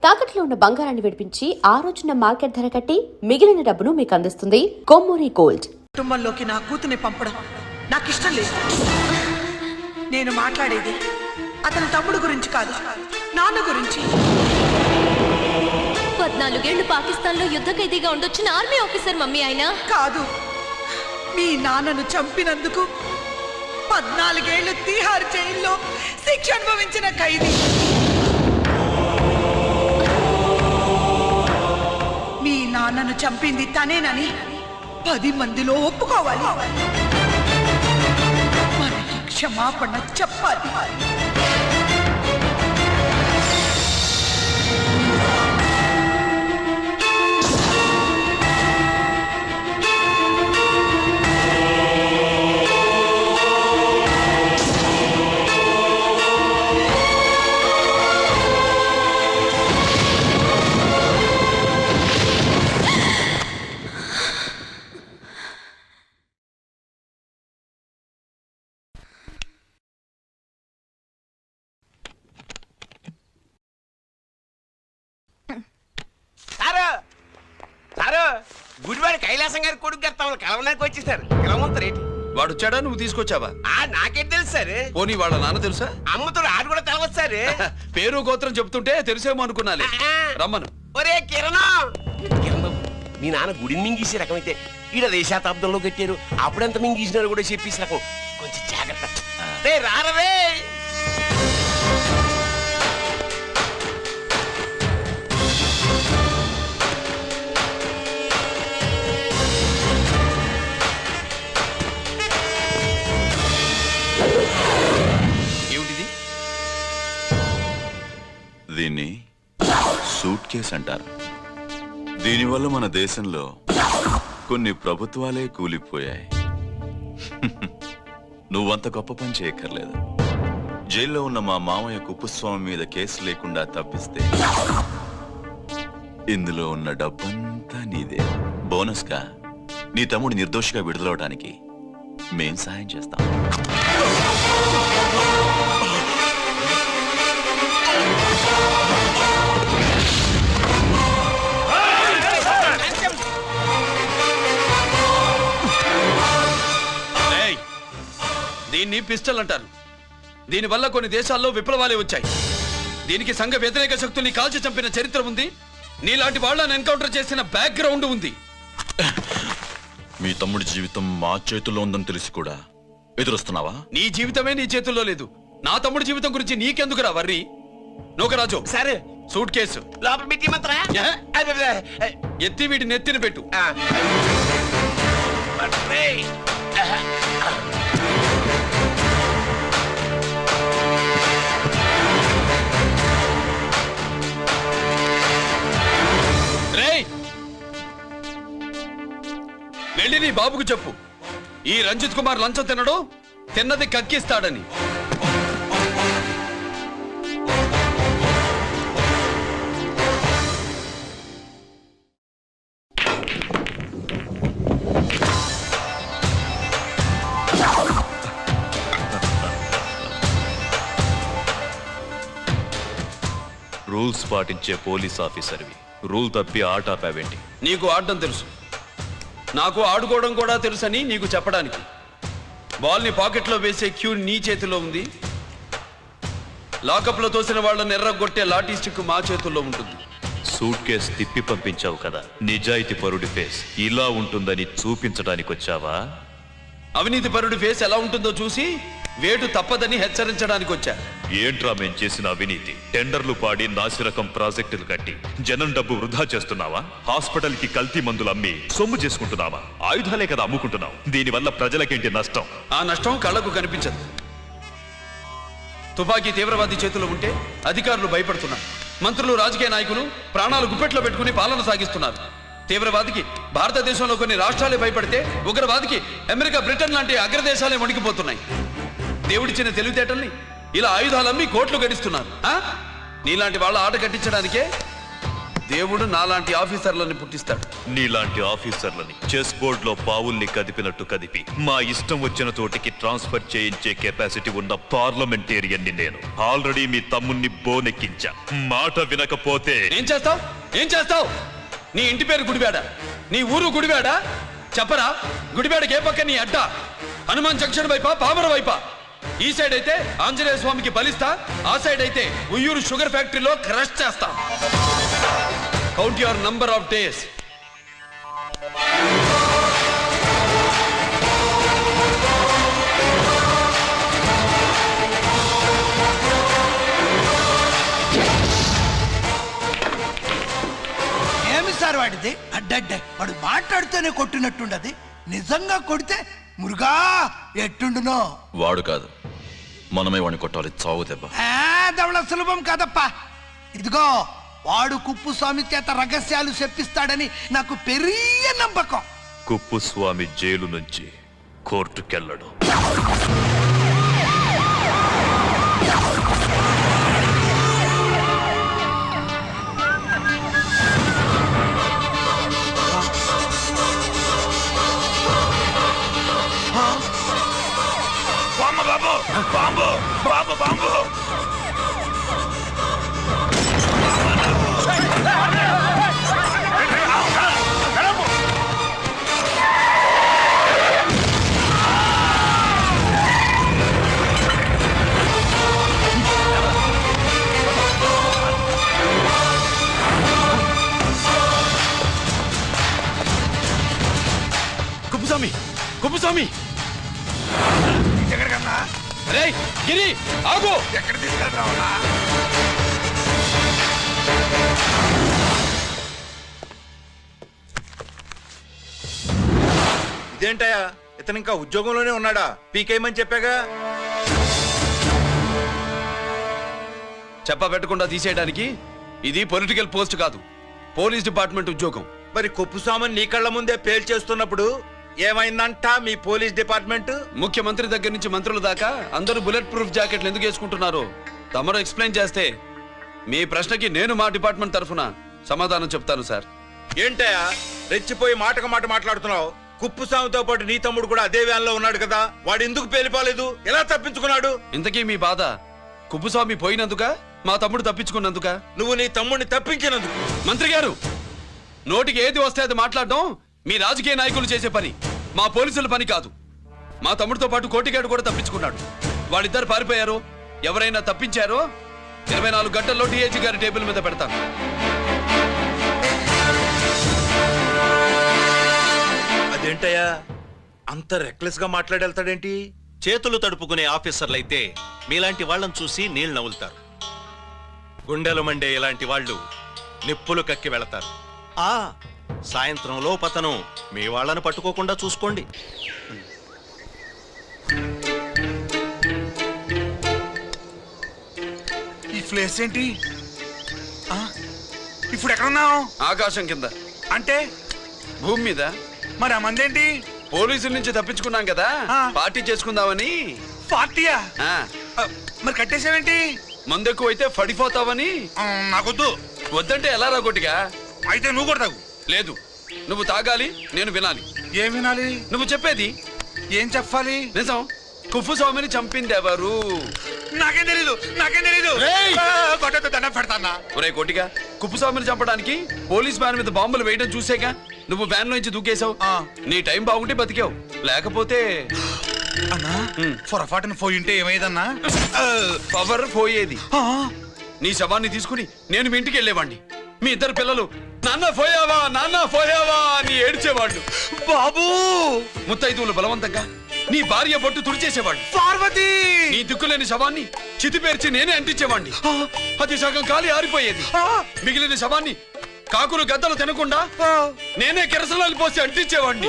తాకట్లో ఉన్న బంగారాన్ని విడిపించి ఆ రోజున మార్కెట్ ధర కట్టి మిగిలిన డబ్బును మీకు అందిస్తుంది కొమ్మూరి గోల్డ్. కుటుంబంలోకి నా కూతుర్ని పంపడం నాకు ఇష్టం లేదు. నేను మాట్లాడేది అతని తమ్ముడు గురించి కాదు, నాన్న గురించి. 14 ఏళ్లు పాకిస్తాన్ లో యుద్ధ ఖైదీగా ఉండొచ్చిన ఆర్మీ ఆఫీసర్ మమ్మీ ఆయన కాదు. మీ నాన్నను చంపినందుకు 14 ఏళ్లు తీహార్ జైల్లో శిక్ష అనుభవించిన ఖైదీ. మీ నాన్నను చంపింది తనేనని 10 మందిలో ఒప్పుకోవాలి. మనకి క్షమాపణ చెప్పాలి. గుడివాడి కైలాసం గారి కొడుకు గారు తమను కలవడానికి వచ్చేసారు. కిలవంతరేటి వాడు వచ్చాడా, నువ్వు తీసుకొచ్చావా? నాకేం తెలుసు సార్. పోనీ వాళ్ళ నాన్న తెలుసా? అమ్మతో ఆడు కూడా తెలవచ్చు సార్. పేరు గోత్రం చెప్తుంటే తెలిసేమో అనుకున్నాలి. రమ్మను. ఒరే కిరణ్ బాబు, మీ నాన్న గుడిని మింగేసే రకమైతే ఈడ దేశాతాబ్దంలో కట్టారు. అప్పుడెంత మింగేసినారు కూడా చెప్పేసి రకం. కొంచెం జాగ్రత్త. రారవే దీన్ని సూట్ కేస్ అంటారు. దీనివల్ల మన దేశంలో కొన్ని ప్రభుత్వాలే కూలిపోయాయి. నువ్వంత గొప్ప పని చేయక్కర్లేదు. జైల్లో ఉన్న మా మామయ్య కుప్పస్వామి మీద కేసు లేకుండా తప్పిస్తే ఇందులో ఉన్న డబ్బంతా నీదే. బోనస్గా నీ తమ్ముడు నిర్దోషిగా విడుదలవడానికి మేం సాయం చేస్తాం. దీన్ని పిస్టల్ అంటారు. దీనివల్ల కొన్ని దేశాల్లో విప్లవాలే వచ్చాయి. దీనికి సంఘ వ్యతిరేక శక్తుల్ని కాల్చి చంపిన చరిత్ర ఉంది. నీలాంటి వాళ్ళని ఎన్కౌంటర్ చేసిన బ్యాక్గ్రౌండ్ ఉంది. మీ తమ్ముడి జీవితం మా చేతుల్లో ఉందని తెలిసి కూడా ఎదురొస్తున్నావా? నీ జీవితమే నీ చేతుల్లో లేదు. నా తమ్ముడి జీవితం గురించి నీకెందుకురా వర్రి? నూకరాజు సరే, సూట్ కేసు లోపల పెట్టి మంత్రా ఎత్తి వీటి నెత్తిన పెట్టు. వెళ్ళి నీ బాబుకు చెప్పు, ఈ రంజిత్ కుమార్ లంచం తినడు, తిన్నది కక్కిస్తాడని. రూల్స్ పాటించే పోలీస్ ఆఫీసర్వి రూల్ తప్పి ఆట ఆపావేంటి? నీకు ఆడడం తెలుసు, నాకు ఆడుకోవడం కూడా తెలుసని నీకు చెప్పడానికి. బాల్ని పాకెట్లో వేసే క్యూ నీ చేతిలో ఉంది. లాకప్లో తోసిన వాళ్ళని ఎర్రగొట్టే లాఠీ స్టిక్ మా చేతుల్లో ఉంటుంది. సూట్ కేసు తిప్పి పంపించావు కదా, నిజాయితీ పరుడి ఫేస్ ఇలా ఉంటుందని చూపించడానికి వచ్చావా? అవినీతి పరుడి ఫేస్ ఎలా ఉంటుందో చూసి వేటు తప్పదని హెచ్చరించడానికి వచ్చా. ఏంట్రా మేం చేసిన అవినీతి? టెండర్లు పాడి నాసిరకం ప్రాజెక్టులు కట్టి జనం డబ్బు వృధా చేస్తున్నావా? హాస్పిటల్ కి కల్తీ మందులు అమ్మి సొమ్ము చేసుకుంటున్నావా? ఆయుధాలే కదా అమ్ముకుంటున్నావు. దీనివల్ల ప్రజలకేంటి నష్టం? ఆ నష్టం కళ్ళకు కనిపించదు. తుపాకీ తీవ్రవాది చేతిలో ఉంటే అధికారులు భయపడుతున్నారు. మంత్రులు, రాజకీయ నాయకులు ప్రాణాలు గుప్పెట్లో పెట్టుకుని పాలన సాగిస్తున్నారు. తీవ్రవాదికి భారతదేశంలో కొన్ని రాష్ట్రాలే భయపడితే ఉగ్రవాదికి అమెరికా, బ్రిటన్ లాంటి అగ్రదేశాలే వణికిపోతున్నాయి. దేవుడిచ్చిన తెలివితేటల్ని ఇలా ఆయుధాలమ్మి కోట్లు గడిస్తున్నారు. నీలాంటి వాళ్ళ ఆట కట్టించడానికే దేవుడు నాలాంటి ఆఫీసర్లని పుట్టిస్తాడు. నీలాంటి ఆఫీసర్లని చెస్ బోర్డ్ లో పావుల్ని కదిపినట్టు కదిపి మా ఇష్టం వచ్చిన చోటికి ట్రాన్స్ఫర్ చేయించే కెపాసిటీ ఉన్న పార్లమెంటేరియన్ ని నేను. ఆల్రెడీ మీ తమ్ముణ్ణి బోనెక్కించా. మాట వినకపోతే ఏం చేస్తావు? నీ ఇంటి పేరు గుడివాడ, నీ ఊరు గుడివాడ. చెప్పరా, గుడివాడకి ఏ పక్క నీ అడ్డ? హనుమాన్ జంక్షన్ వైపా, పామర వైపా? ఈ సైడ్ అయితే ఆంజనేయ స్వామికి బలిస్తా, ఆ సైడ్ అయితే ఉయ్యూరు షుగర్ ఫ్యాక్టరీలో క్రష్ చేస్తా. Count your number of days. ఏమి సార్ వాడిది? అడ్డడ్డే వాడు మాట్లాడుతూనే కొట్టినట్టుండది. నిజంగా కొడితే మురుగా ఎట్టుండునో. వాడు కాదు, మనమే వాడిని కొట్టాలి. చావు దెబ్బ. దవళ సులభం కాదప్పా. ఇదిగో వాడు కుప్పుస్వామి చేత రహస్యాలు చెప్పిస్తాడని నాకు పెరియ నమ్మకం. కుప్పుస్వామి జైలు నుంచి కోర్టుకెళ్ళడు. కుప్పుస్వామి ఎక్కడికన్నా? రేయ్ గిరి ఆగు. ఎక్కడ తీసుకెళ్తావా? ఇదేంటయా, ఇతను ఇంకా ఉద్యోగంలోనే ఉన్నాడా? పీకేయమని చెప్పాగా. చెప్ప పెట్టకుండా తీసేయడానికి ఇది పొలిటికల్ పోస్ట్ కాదు, పోలీస్ డిపార్ట్మెంట్ ఉద్యోగం. మరి కుప్పుస్వామిని నీ కళ్ళ ముందే పేల్చేస్తున్నప్పుడు ఏమైందంట మీ పోలీస్ డిపార్ట్మెంట్? ముఖ్యమంత్రి దగ్గర నుంచి మంత్రుల దాకా అందరూ బుల్లెట్ ప్రూఫ్ జాకెట్లు ఎందుకు వేసుకుంటున్నారు తమరు ఎక్స్ప్లెయిన్ చేస్తే మీ ప్రశ్నకి నేను మా డిపార్ట్మెంట్ తరఫున సమాధానం చెప్తాను సార్. ఏంటయా రెచ్చిపోయి మాటకు మాట మాట్లాడుతున్నావు? కుప్పుస్వామితో పాటు నీ తమ్ముడు కూడా అదే వ్యాన్లో ఉన్నాడు కదా, వాడు ఎందుకు పేలిపోలేదు? ఎలా తప్పించుకున్నాడు? ఇంతకీ మీ బాధ కుప్పుస్వామి పోయినందుక, మా తమ్ముడు తప్పించుకున్నందుక? నువ్వు నీ తమ్ముడిని తప్పించినందుకు. మంత్రి గారు, నోటికి ఏది వస్తే అది మాట్లాడడం మీ రాజకీయ నాయకులు చేసే పని, మా పోలీసుల పని కాదు. మా తమ్ముడితో పాటు కోటిగాడు కూడా తప్పించుకున్నాడు. వాళ్ళిద్దరు పారిపోయారు. ఎవరైనా తప్పించారో 24 గంటల్లో డిఐజీ గారి టేబుల్ మీద పెడతాను. అదేంటయ్యా అంత రెక్లెస్ గా మాట్లాడేళ్తాడేంటి? చేతులు తడుపుకునే ఆఫీసర్లైతే మీలాంటి వాళ్ళని చూసి నీళ్లు నవ్వులుతారు. గుండెలు మండే ఇలాంటి వాళ్ళు నిప్పులు కక్కి వెళతారు. సాయంత్రం లోపతను మీ వాళ్ళను పట్టుకోకుండా చూసుకోండి. ఈ ప్లేస్ ఏంటి? ఇప్పుడు ఎక్కడున్నావు? ఆకాశం కింద. అంటే భూమి మీద. మరి ఆ మందేంటి? పోలీసుల నుంచి తప్పించుకున్నాం కదా, పార్టీ చేసుకుందామని. పార్టీయా? మరి కట్టేసావేంటి? మందెక్కువ అయితే పడిపోతావని. నాకొద్దు. వద్దంటే ఎలా రాగొట్టిగా? అయితే నువ్వు కూడా తాగు. లేదు, నువ్వు తాగాలి, నేను వినాలి. ఏం వినాలి? నువ్వు చెప్పేది. ఏం చెప్పాలి? నిజం. కుప్పుస్వామిని చంపింది ఎవరు? నాకేం తెలీదు, నాకేం తెలీదు. కొట్టతో దండం పెడతానా? ఒరే కోటిగా, కుప్పుస్వామిని చంపడానికి పోలీస్ వ్యాన్ మీద బాంబులు వేయడం చూసేగా నువ్వు వ్యాన్ నుంచి దూకేశావు. నీ టైం బాగుంటే బతికావు, లేకపోతే అన్నా పొరపాటున పోయింటే ఏమైందన్నా? పవర్ పోయేది. నీ శవాన్ని తీసుకుని నేను మీ ఇంటికి వెళ్ళేవాడిని. మీ ఇద్దరు పిల్లలు నాన్న పోయావా, నాన్న పోయావా అని ఏడ్చేవాళ్ళు. బాబు, ముత్తైదువులు బలవంతంగా నీ భార్య బొట్టు తుడిచేసేవాడు. పార్వతి, నీ దిక్కులేని శవాన్ని చితి పేర్చి నేనే అంటించేవాడిని. అది సగం కాలి ఆరిపోయేది. మిగిలిన శవాన్ని కాకులు గద్దలు తినకుండా నేనే కిరసనాలు పోసి అంటించేవాడిని.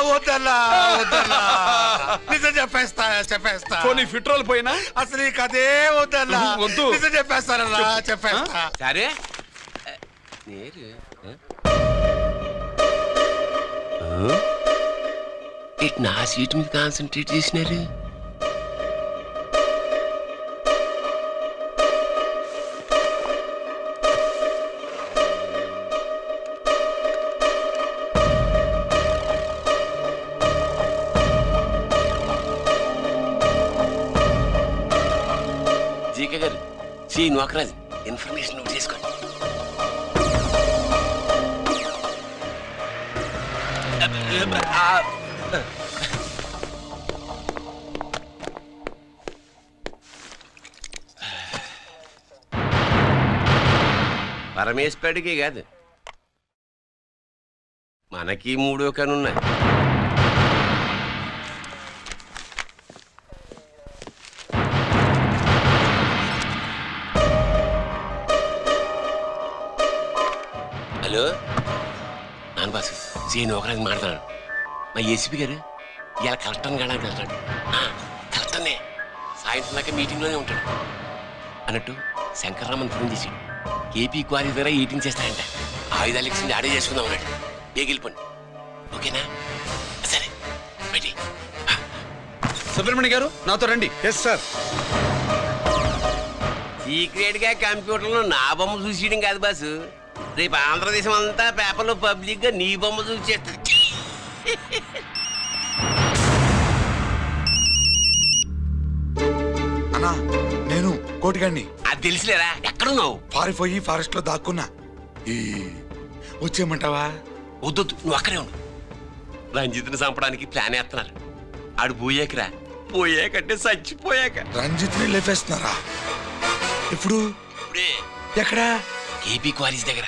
వద్దన్నా, నిజం చెప్పేస్తా, చెప్పేస్తా. కొన్ని ఫిట్రోల్ పోయినా అసలు ఈ కథే వద్దన్నా. వద్దు. నిజం చెప్పేస్తానన్నా, చెప్పేస్తా. సరే నా సీట్ మీద కాన్సన్ట్రేట్ చేసినారు. శ్రీ నోకరాజు ఇన్ఫర్మేషన్ నోట్ చేసుకోండి. పరమేశ్వరుడికి కాదు, మనకి 3 కనున్నాయి. హలో నాన్న బాసు, సీని ఒకరాజు మాట్లాడు. మా ఏసీపీ గారు ఇలా కలెక్టర్ని కాడానికి వెళ్తాడు. కలెక్టర్నే సాయంత్రం దాకా మీటింగ్లోనే ఉంటాడు. అన్నట్టు శంకర్రామన్ ఫోన్ చేశాడు. ఏపీ క్వారీ ద్వారా ఈటింగ్ చేస్తాడంట. ఆయుధాలు ఇచ్చింది ఆడే చేసుకుందాం అన్నాడు. బేగిలిపోండి, ఓకేనా? సరే బయటి. సుబ్రహ్మణ్య గారు నాతో రండి. Yes sir. సీక్రెట్ గా కంప్యూటర్లో నా బొమ్మ చూసేయడం కాదు బాసు, రేపు ఆంధ్రదేశం అంతా పేపర్లో పబ్లిక్ గా నీ బొమ్మ చూసేస్తుంది. అన్నా నేను కోటిగాడిని. అది తెలిసిలేరా? ఎక్కడున్నావు? పారిపోయి ఫారెస్ట్ లో దాక్కున్నా. వచ్చేయమంటావా? వద్దొద్దు, నువ్వు అక్కడే ఉండు. రంజిత్ని చంపడానికి ప్లాన్ వేస్తున్నారు. ఆడు పోయాకరా, పోయాకంటే చచ్చిపోయాక. రంజిత్ ని లేపేస్తున్నారా? ఇప్పుడు ఇప్పుడే ఎక్కడా? ఏపీ క్వారీస్ దగ్గర.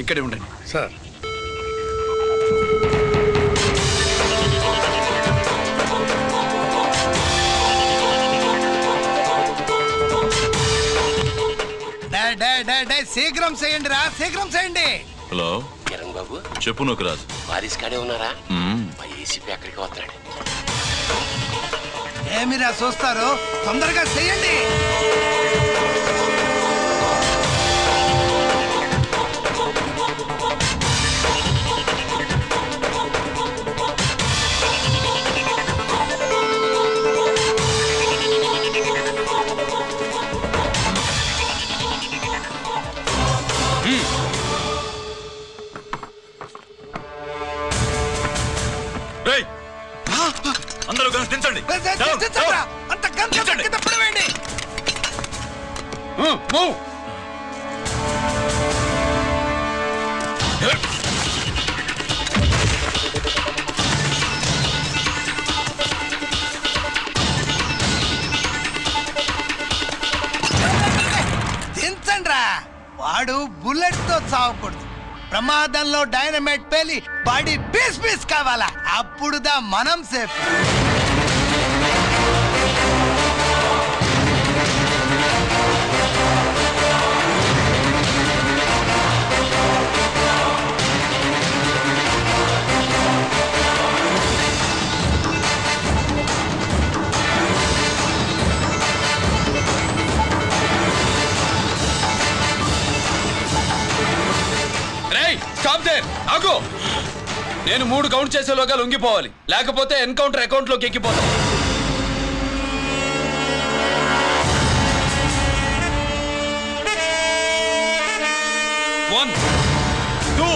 ఇక్కడే ఉండండి సార్. శీఘ్రం చేయండి రా, శీఘ్రం చేయండి. హలో కిరణ్ బాబు, చెప్పు నోకరాజు. వారిస్ కాడే ఉన్నారా? మా ఏసీపీ ఎక్కడికి వస్తున్నాడు. ఏమిరా చూస్తారు, తొందరగా చేయండి. అందరూ గన్స్ దించండి. అంత కింద పడవేయండి. దించండి రా. వాడు బుల్లెట్ తో చావకూడదు. ప్రమాదంలో డైనమైట్ పేలి బాడీ పీస్ పీస్ కావాలా, అప్పుడుదా మనం సేఫ్. ఆగు. నేను 3 కౌంట్ చేసేలోగా లొంగిపోవాలి, లేకపోతే ఎన్కౌంటర్ అకౌంట్ లోకి ఎక్కిపోతాం. 1 2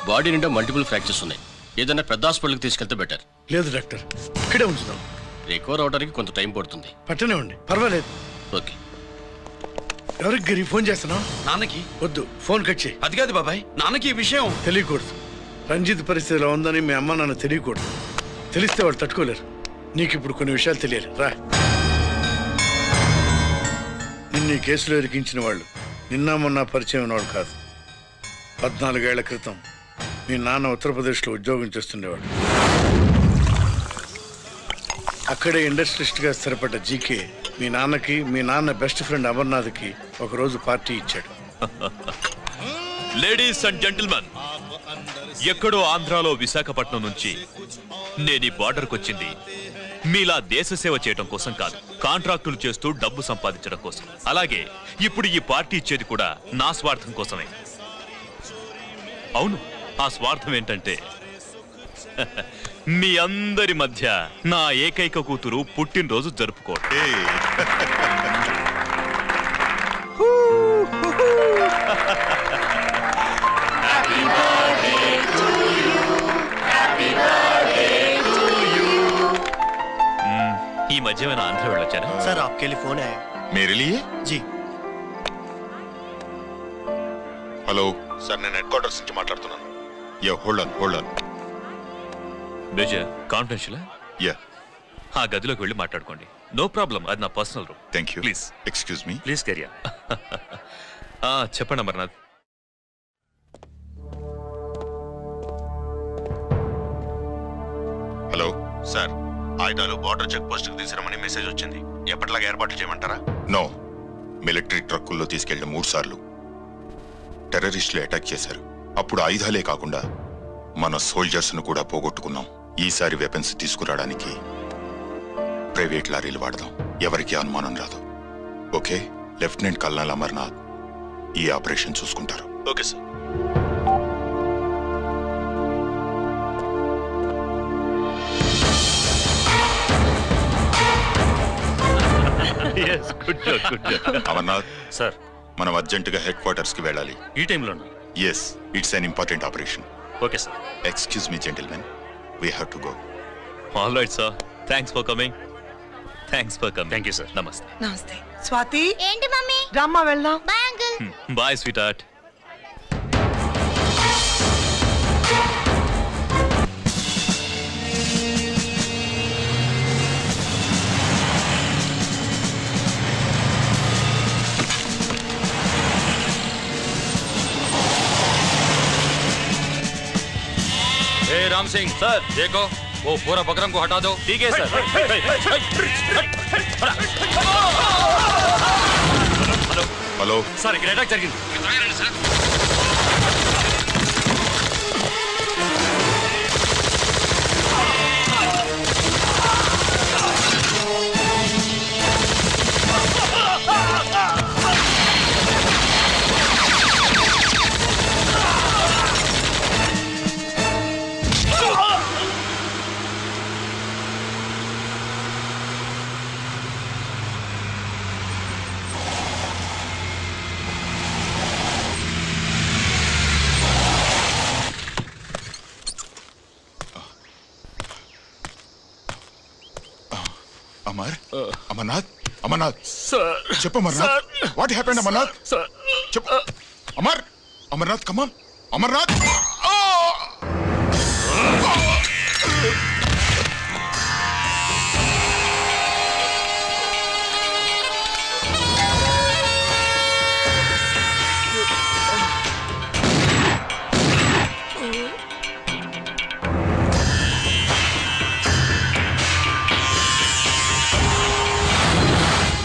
బాడీ నిండా మల్టిపుల్ ఫ్రాక్చర్స్ ఉన్నాయి. ఏదైనా పెద్ద హాస్పిటల్కి తీసుకెళ్తే బెటర్. లేదు డాక్టర్, ఇక్కడే ఉంచుదాం. రికవర్ అవడానికి కొంత టైం పడుతుంది. పట్టనే ఉండి పర్వాలేదు. ఓకే. ఎవరికి గిరి ఫోన్ చేస్తున్నావు? నాన్నకి. వద్దు, ఫోన్ కట్ చేయి. అది కాదు బాబాయ్, నాన్నకి ఈ విషయం తెలియకూడదు. రంజిత్ పరిస్థితిలో ఉందని మీ అమ్మ నాన్న తెలియకూడదు. తెలిస్తే వాళ్ళు తట్టుకోలేరు. నీకు ఇప్పుడు కొన్ని విషయాలు తెలియాలి. రా. నిన్ను ఈ కేసులో ఇరికించిన వాళ్ళు నిన్న మొన్న పరిచయం ఉన్నవాడు కాదు. 14 ఏళ్ల క్రితం మీ నాన్న ఉత్తరప్రదేశ్లో ఉద్యోగం చేస్తుండేవాడు. అక్కడే ఇండస్ట్రియలిస్ట్గా స్థిరపడ్డ జీకే మీ నాన్నకి మీ నాన్న బెస్ట్ ఫ్రెండ్ అమర్నాథ్కి ఒకరోజు పార్టీ ఇచ్చాడు. లేడీస్ అండ్ జెంటిల్మెన్, ఎక్కడో ఆంధ్రాలో విశాఖపట్నం నుంచి నేను ఈ బార్డర్కి వచ్చింది మీలా దేశ సేవ చేయడం కోసం కాదు, కాంట్రాక్టులు చేస్తూ డబ్బు సంపాదించడం కోసం. అలాగే ఇప్పుడు ఈ పార్టీ ఇచ్చేది కూడా నా స్వార్థం కోసమే. అవును, ఆ స్వార్థం ఏంటంటే మీ అందరి మధ్య నా ఏకైక కూతురు పుట్టినరోజు జరుపుకోవడం. ఈ మధ్య నేను ఆంధ్ర వెళ్ళొచ్చాను. సార్ आपके लिए फोन आया. मेरे लिए? जी. హలో సార్, నేను హెడ్ క్వార్టర్స్ నుంచి మాట్లాడుతున్నాను. Yeah, hold on. బేజర్ కాన్ఫిడెన్షియల్. యా, ఆ గదిలోకి వెళ్ళి మాట్లాడుకోండి. నో ప్రాబ్లం, అది నా personal room. Thank you. Please excuse me. Please carrier. చెప్పండి అమర్నాథ్. హలో సార్, ఆయుధాలు బార్డర్ చెక్ పోస్ట్ కి తీసుకురమని మెసేజ్ వచ్చింది. ఎప్పటిలాగా ఏర్పాట్లు చేయమంటారా? నో, మిలిటరీ ట్రక్కుల్లో తీసుకెళ్లిన 3 సార్లు టెర్రరిస్టులు అటాక్ చేశారు. అప్పుడు ఆయుధాలే కాకుండా మన సోల్జర్స్ ను కూడా పోగొట్టుకున్నాం. ఈసారి వెపన్స్ తీసుకురావడానికి ప్రైవేట్ లారీలు వాడదాం. ఎవరికి అనుమానం రాదు. ఓకే, లెఫ్టినెంట్ కల్నల్ అమర్నాథ్ ఈ ఆపరేషన్ చూసుకుంటారు. Okay sir. అమర్నాథ్ సార్, మనం అర్జెంటుగా హెడ్ క్వార్టర్స్ కి వెళ్ళాలి. ఈ టైంలోనా? Yes, it's an important operation. Okay sir. Excuse me gentlemen, we have to go. All right sir, thanks for coming. Thank you sir. నమస్తే. నమస్తే. స్వాతి, ఏంటి మమ్మీ? రామ్మా వెళ్దాం. Bye uncle. Bye sweetheart. Ram Singh sir, देखो वो पूरा बकरम को हटा दो. ठीक है सर. హలో సార్, ఇక్కడ అటాక్ జరిగింది. అమర్నాథ్ చెప్పు. Amarnath, what happened? అమర్నాథ్ చెప్పు. అమర్నాథ్ కమాన్. అమర్నాథ్,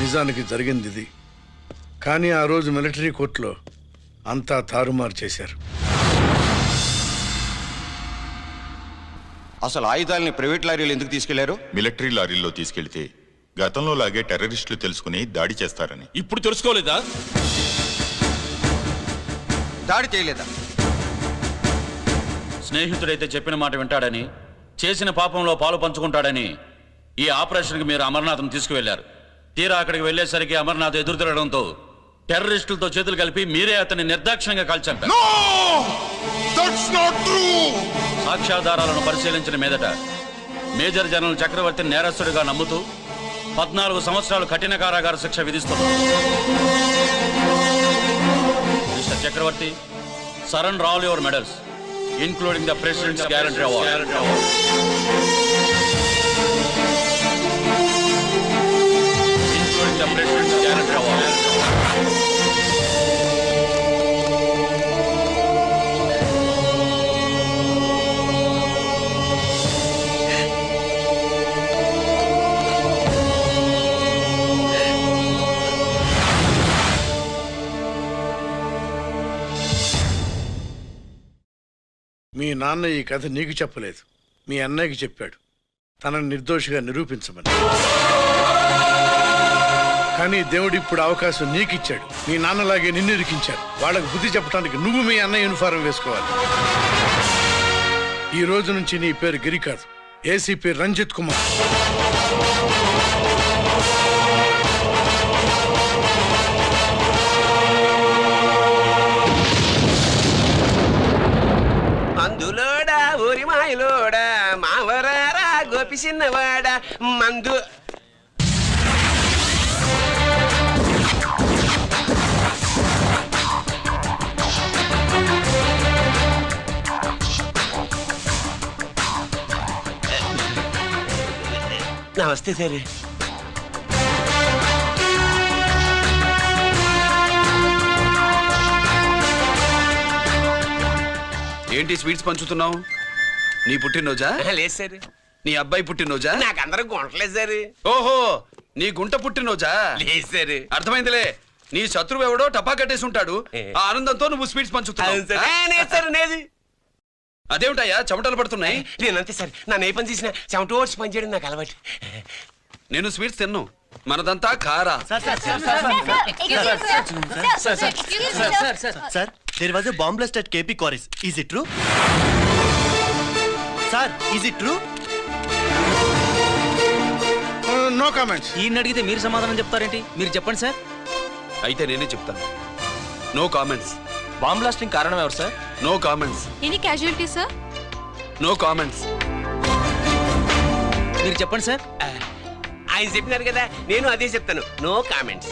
నిజానికి జరిగింది ఇది. కానీ ఆ రోజు మిలిటరీ కోర్టులో అంతా తారుమారు చేశారు. అసలు ఆయుధాలని ప్రైవేట్ లారీలు ఎందుకు తీసుకెళ్లారు? మిలిటరీ లారీల్లో తీసుకెళ్తే గతంలో లాగే టెర్రరిస్టులు తెలుసుకుని దాడి చేస్తారని. ఇప్పుడు తెలుసుకోలేదా? దాడి చేయలేదా? స్నేహితుడైతే చెప్పిన మాట వింటాడని, చేసిన పాపంలో పాలు పంచుకుంటాడని ఈ ఆపరేషన్కి మీరు అమర్నాథ్ను తీసుకువెళ్లారు. తీరా అక్కడికి వెళ్లేసరికి అమర్నాథ్ ఎదురు తిరగడంతో టెర్రరిస్టులతో చేతులు కలిపి మీరే అతన్ని నిర్దాక్షిణ్యంగా కాల్చంటారు. సాక్ష్యాధారాలను పరిశీలించిన మీదట మేజర్ జనరల్ చక్రవర్తిని నేరస్తుడిగా నమ్ముతూ 14 సంవత్సరాలు కఠిన కారాగార శిక్ష విధిస్తున్నారు. Mister Chakravarthy, surrender all your medals including the President's Guarantee Award. Including the President's Guarantee Award. మీ నాన్న ఈ కథ నీకు చెప్పలేదు, మీ అన్నయ్యకి చెప్పాడు, తనని నిర్దోషిగా నిరూపించమని. కానీ దేవుడు ఇప్పుడు అవకాశం నీకు ఇచ్చాడు. మీ నాన్నలాగే నిన్ను ఇరికించాడు. వాళ్ళకు బుద్ధి చెప్పడానికి నువ్వు మీ అన్నయ్య యూనిఫారం వేసుకోవాలి. ఈ రోజు నుంచి నీ పేరు గిరి కాదు, ఏసీపీ రంజిత్ కుమార్. మందులోడా ఊరి మాయలోడా మావరారా గోపి చిన్నవాడా మందు. నమస్తే సార్. ఏంటి స్వీట్స్ పంచుతున్నావు? నీ పుట్టినరోజా? లేదు సార్. నీ అబ్బాయి పుట్టినరోజా? నాకు అందరూ గుంటలేదు సార్. ఓహో, నీ గుంట పుట్టినరోజా? లేదు సార్. అర్థమైందిలే. నీ శత్రువు ఎవడో టపా కట్టేసి ఉంటాడు. ఆ ఆనందంతో నువ్వు స్వీట్స్ పంచుతున్నావు. అదేమిటయ్యా చెమటలు పడుతున్నాయి? నేనంతే సార్, నన్ను ఏ పని చేసినా చెమట ఓడ్చి పని చేయడం నాకు అలవాటు. నేను స్వీట్స్ తిన్ను, మనదంతా కారా. Sir, there was a bomb blast at KP Quarries. Is it true? Sir, is it true? No comments. ఈయన అడిగితే మీరు సమాధానం చెప్తారేంటి? మీరు చెప్పండి సార్. అయితే నేనే చెప్తాను. No comments. బాంబ్ బ్లాస్టింగ్ కారణం ఎవరు sir? No comments. Any casualty sir? No comments. మీరు చెప్పండి సార్. ఆయన చెప్పినారు కదా, నేను అదే చెప్తాను. No comments.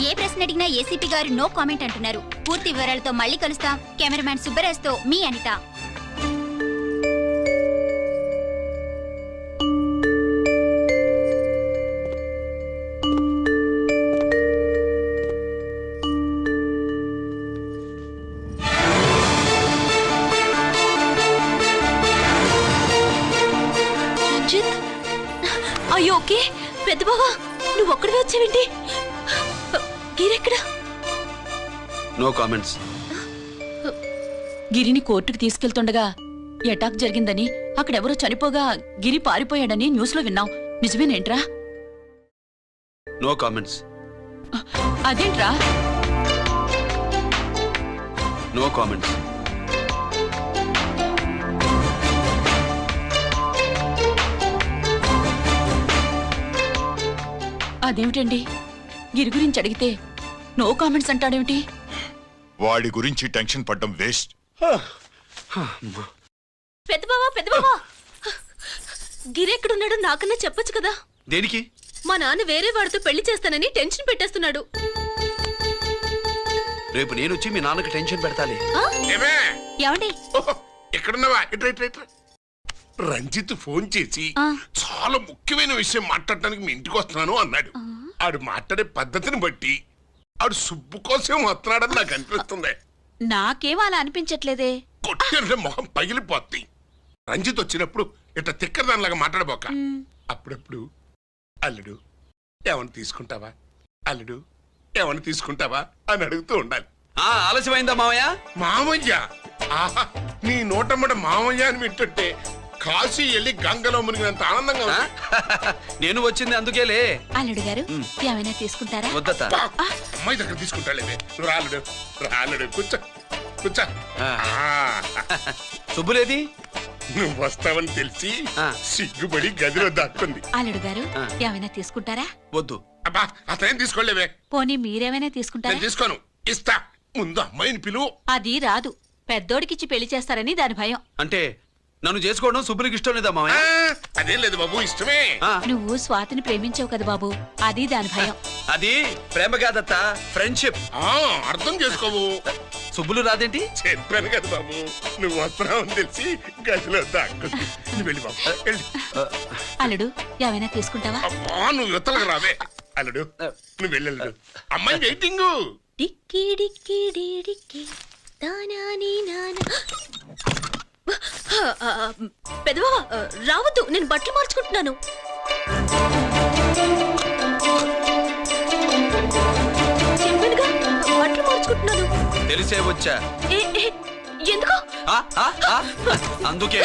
ఏ ప్రశ్న అడిగినా ఏసీపీ గారు నో కామెంట్ అంటున్నారు. పూర్తి వివరాలతో మళ్ళీ కలుస్తాం. కెమెరామ్యాన్ సుబ్బరాజ్తో మీ అనిత. రంజిత్, అయ్యో ఓకే. పెద్ద బావా, నువ్వు ఒక్కడివే వచ్చావేంటి? గిరెక్కడ? No comments. గిరిని కోర్టుకు తీసుకెళ్తుండగా అటాక్ జరిగిందని, అక్కడెవరో చనిపోగా గిరి పారిపోయాడని న్యూస్ లో విన్నాం. నిజమేనేంట్రా? No comments. అదేంట్రా? No comments. అదేమిటండి, గిరి గురించి అడిగితే నో కామెంట్స్ అంటాడేమిటి? వాడి గురించి టెన్షన్ పడ్డం వేస్ట్. పెద్ద బావా, గిరెక్కడున్నాడో నాకన్నా చెప్పొచ్చు కదా. దేనికి? మా నాన్న వేరే వాడితో పెళ్లి చేస్తానని టెన్షన్ పెట్టేస్తున్నాడు. రేపు నేను వచ్చి మీ నాన్నకి టెన్షన్ పెడతాలి. ఏమండి? ఎక్కడున్నావా? రంజిత్ ఫోన్ చేసి చాలా ముఖ్యమైన విషయం మాట్లాడటానికి మీ ఇంటికి వస్తున్నాను అన్నాడు. ఆడు మాట్లాడే పద్ధతిని బట్టి ఆడు సుబ్బు కోసం వస్తున్నాడని నాకు అనిపిస్తుంది. నాకేం అలా అనిపించట్లేదే. కొట్టే మొహం పగిలిపోద్ది. రంజిత్ వచ్చినప్పుడు ఇట్లా తిక్కదానిలాగా మాట్లాడబోక. అప్పుడప్పుడు అల్లుడు ఏమన్నా తీసుకుంటావా, అల్లుడు ఏమన్నా తీసుకుంటావా అని అడుగుతూ ఉండాలి. ఆలస్యమైందా మావయ్య? మామయ్య, ఆహా, నీ నోటమ్మట మామయ్య అని వింటుంటే కాశీ వెళ్ళి గంగలో మునిగినంత ఆనందంగా ఉంది. నేను వచ్చింది అందుకేలే. అల్లుడు గారు ఏమైనా తీసుకుంటారా? వద్దత. అమ్మాయి దగ్గర తీసుకుంటాలేవే. రాలుడు రాలుడు, కూర్చో కూర్చో. శుభ్రేది? నువ్వు వస్తావని తెలిసి సిగ్గుపడి గదిలో దాక్కుంది. అల్లుడు గారు ఏమైనా తీసుకుంటారా? వద్దు. అబ్బా, అతనేం తీసుకోలేవే. పోనీ మీరేమైనా తీసుకుంటారా? నేను తీసుకోను, ఇస్తా. ముందు అమ్మాయిని పిలువు. అది రాదు, పెద్దోడికిచ్చి పెళ్లి చేస్తారని దాని భయం. అంటే నన్ను చేసుకోవడం శుభ్రికి ఇష్టం లేదా మావయ్య? అదేం లేదు బాబు, ఇష్టమే. నువ్వు స్వాతిని ప్రేమించావు కదా బాబు, అది దాని భయం. అది ప్రేమ కాదత్త, ఫ్రెండ్షిప్. అర్థం చేసుకోవు. సుబ్బులు రాదేంటి? చెప్పాను కదా బాబు, నువ్వు వస్తున్నావని తెలిసి గదిలో దాక్కుంది. నువ్వు వెళ్ళి బాబు, వెళ్ళి. అల్లుడు ఏమైనా తీసుకుంటావా? నువ్వు యువతలకు రావే. అల్లుడు నువ్వు వెళ్ళడు, అమ్మాయి వెయిటింగ్. డిక్కి డిక్కి డిక్కి దానాని నానా. పెద్దవా రావద్దు, నేను బట్టలు మార్చుకుంటున్నాను. చెప్పానుగా బట్టలు మార్చుకుంటున్నాను. తెలిసే వచ్చా. ఎందుకు? అందుకే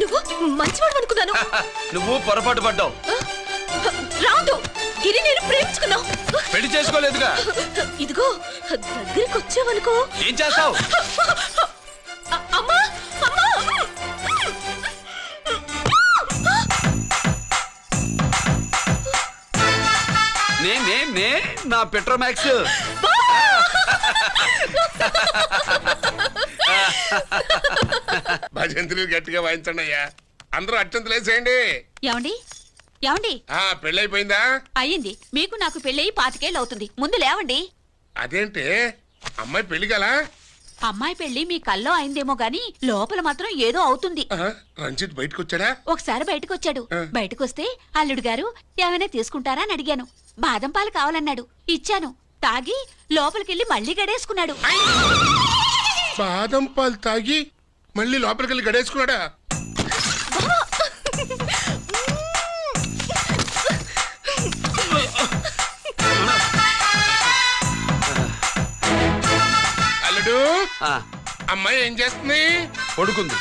నువ్వు మంచివాడు అనుకున్నాను. నువ్వు పొరపాటు పడ్డావు. రాదు, గిరి నేను ప్రేమించుకున్నావు. పెళ్లి చేసుకోలేదుగా. ఇదిగో దగ్గరికి వచ్చావనుకో. ఏం చేస్తావు? అమ్మా అమ్మా, నే నా పెట్రోమాక్స్. భజంత్రులు గట్టిగా వాయించండి అయ్యా. అందరూ అత్యంతలు వేసేయండి. ఏమండి ఏమండి పెళ్ళైపోయిందా? అయ్యింది. మీకు నాకు పెళ్ళయి 25 ఏళ్ళు అవుతుంది. ముందు లేవండి. అదేంటి అమ్మాయి పెళ్లి గలా? అమ్మాయి పెళ్లి మీ కల్లో అయిందేమో గాని లోపల మాత్రం ఏదో అవుతుంది. రంజిత్ బయటకు వచ్చాడా? ఒకసారి బయటకు వచ్చాడు. బయటకు వస్తే అల్లుడు గారు ఏమైనా తీసుకుంటారా అని అడిగాను. బాదం పాలు కావాలన్నాడు. ఇచ్చాను. తాగి లోపలికెళ్ళి మళ్ళీ గడేసుకున్నాడు. బాదం పాలు తాగి మళ్ళీ లోపలికెళ్ళి గడేసుకున్నాడా? అల్లుడు, అమ్మాయి ఏం చేస్తుంది? పడుకుంది.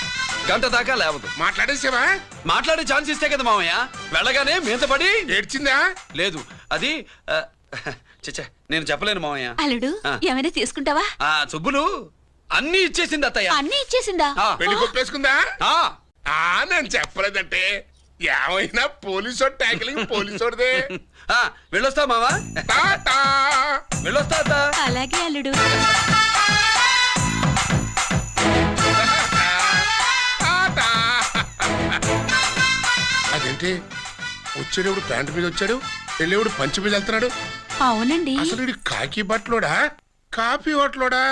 గంట దాకా లేవదు. మాట్లాడేసావా? మాట్లాడే ఛాన్స్ ఇస్తే కదా మామయ్య. వెళ్ళగానే మీద పడి ఏడ్చిందా? లేదు, అది చచ్చా నేను చెప్పలేను మామయ్య. అల్లుడు ఏమైనా తీసుకుంటావా? సుబ్బులు అన్ని ఇచ్చేసింది అత్తయ్య. అన్ని ఇచ్చేసిందా? పెళ్లి కొప్పేసుకుందా? నేను చెప్పలేదంటే ఏమైనా పోలీసోడు ట్యాకిలింగ్ పోలీసోడిదే. వెళ్ళొస్తా మావా. వెళ్ళొస్తా అత్త. అలాగే అల్లుడు. అదేంటి వచ్చేటప్పుడు ప్యాంటు మీద వచ్చాడు, వెళ్ళేవాడు పంచి మీద వెళ్తున్నాడు? అవునండి. అసలు కాకి బట్టలోడా కాఫీ హోటలోడా?